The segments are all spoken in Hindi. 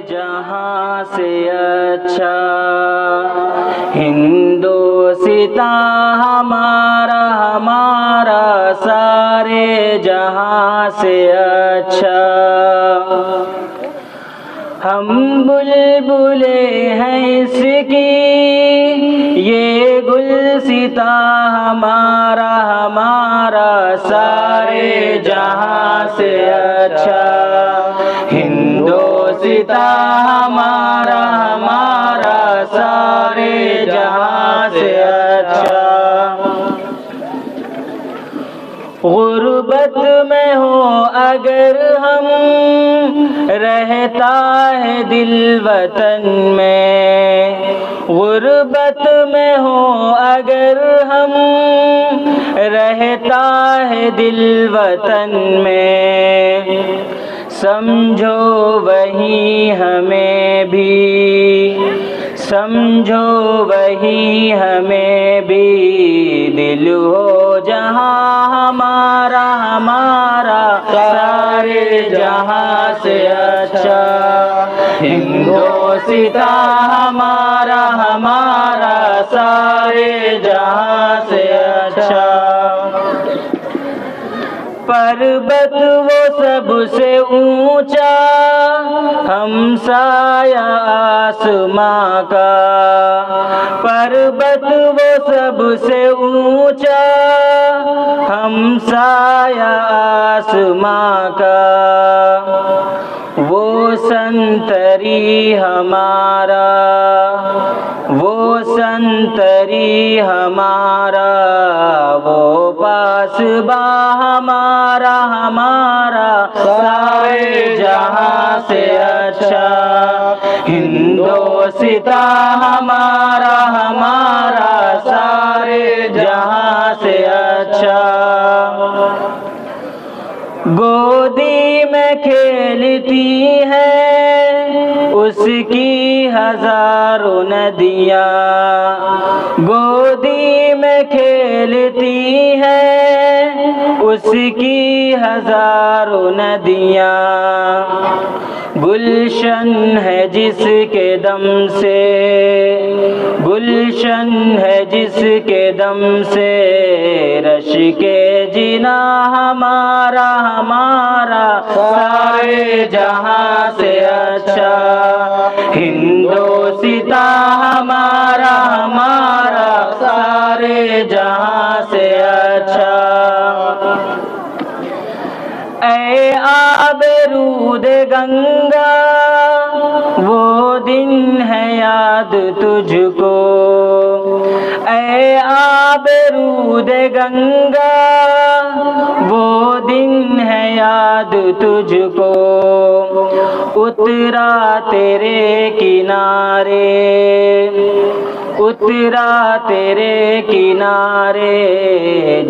जहां से अच्छा हिंदोसिता हमारा हमारा सारे जहां से अच्छा। हम बुलबुले हैं इसकी ये गुलसिता हमारा हमारा सारे जहां से अच्छा। हिंदोसिता हमारा हमारा सारे जहां से अच्छा। गुर्बत में हो अगर हम रहता है दिल वतन में। गुर्बत में हो अगर हम रहता है दिल वतन में। समझो वही हमें भी समझो वही हमें भी दिल हो जहां हमारा हमारा सारे जहां से अच्छा। हिंदोसिता हमारा हमारा सारे जहां से अच्छा। पर्वत वो सबसे ऊंचा हमसाया आसमां का। पर्वत वो सबसे ऊंचा हमसाया आसमां का। वो संतरी हमारा वो संतरी हमारा वो पासबा हमारा हमारा सारे जहां से अच्छा। हिंदोसिता हमारा हमारा सारे जहां से अच्छा। गोदी में खेलती है उसकी हजारों नदियाँ। गोदी में खेलती है उसकी हजारों नदियाँ। गुलशन है जिसके दम से गुलशन है जिसके दम से रश के जिना हमारा हमारा सारे जहां से अच्छा। हिंदोसिता हमारा हमारा सारे जहां से अच्छा। ऐ आबरूद गंगा वो दिन है याद तुझको। ऐ आबरूद गंगा वो दिन है याद तुझको। उतरा तेरे किनारे उतरा तेरे किनारे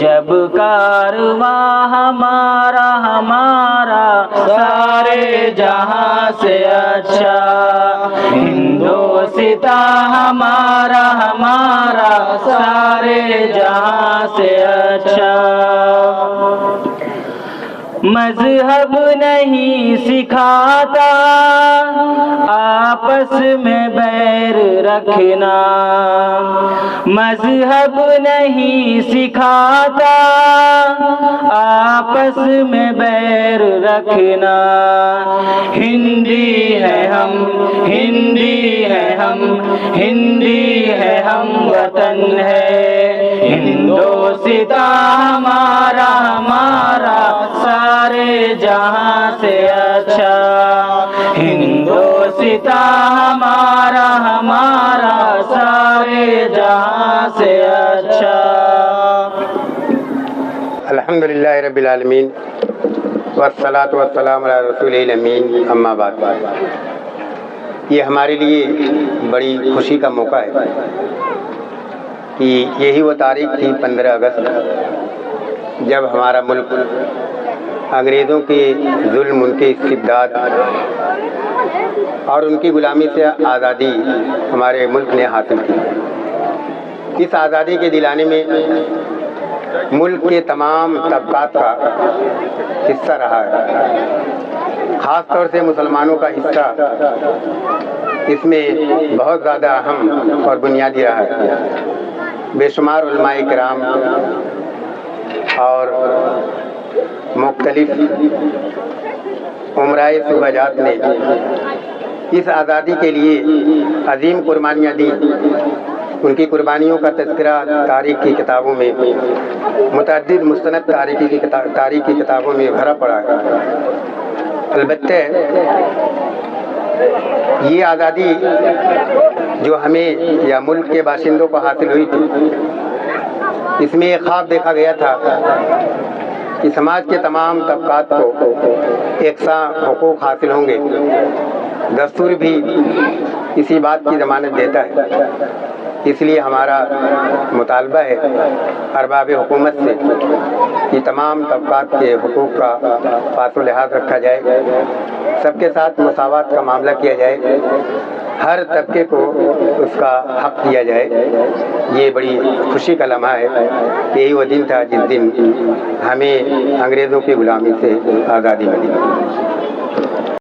जब कारवां हमारा हमारा सारे जहां से अच्छा। हिंदोसिता हमारा हमारा सारे जहां से अच्छा। मजहब नहीं सिखाता आपस में बैर रखना। मजहब नहीं सिखाता आपस में बैर रखना। हिंदी है हम हिंदी है हम हिंदी है हम वतन है। हिंदोसिता हमारा हमारा सारे जहां से अच्छा। हिंदोसिता हमारा हमारा सारे जहां से अच्छा। अल्हम्दुलिल्लाह रब्बिल आलमीन वस्सलातु वस्सलामु अला रसूलिल अमीन अम्मा बाद। ये हमारे लिए बड़ी खुशी का मौका है कि यही वो तारीख थी 15 अगस्त जब हमारा मुल्क अंग्रेज़ों के जुल्म उनके इस्तिबदाद और उनकी गुलामी से आज़ादी हमारे मुल्क ने हासिल की। इस आज़ादी के दिलाने में मुल्क के तमाम तबकात का हिस्सा रहा है। ख़ास तौर से मुसलमानों का हिस्सा इसमें बहुत ज़्यादा अहम और बुनियादी रहा है। बेशुमार उलमाए किराम और मुख्तलिफ उमराए सूबाजात ने इस आज़ादी के लिए अजीम कुर्बानियाँ दी। उनकी कुर्बानियों का तज़किरा तारीख़ की किताबों में, मुतअद्दिद मुस्तनद तारीख़ की किताबों में भरा पड़ा है। अलबत्ते ये आज़ादी जो हमें या मुल्क के बाशिंदों को हासिल हुई थी, इसमें एक ख्वाब देखा गया था कि समाज के तमाम तबकात को एकसा हुकूक हासिल होंगे। दस्तूर भी इसी बात की ज़मानत देता है। इसलिए हमारा मुतालबा है अरबाब हुकूमत से कि तमाम तबकात के हुकूक का पासो लिहाज रखा जाए, सबके साथ मसावत का मामला किया जाए, हर तबके को उसका हक दिया जाए। ये बड़ी खुशी का लम्हा है। यही वो दिन था जिस दिन हमें अंग्रेज़ों की ग़ुलामी से आज़ादी मिली।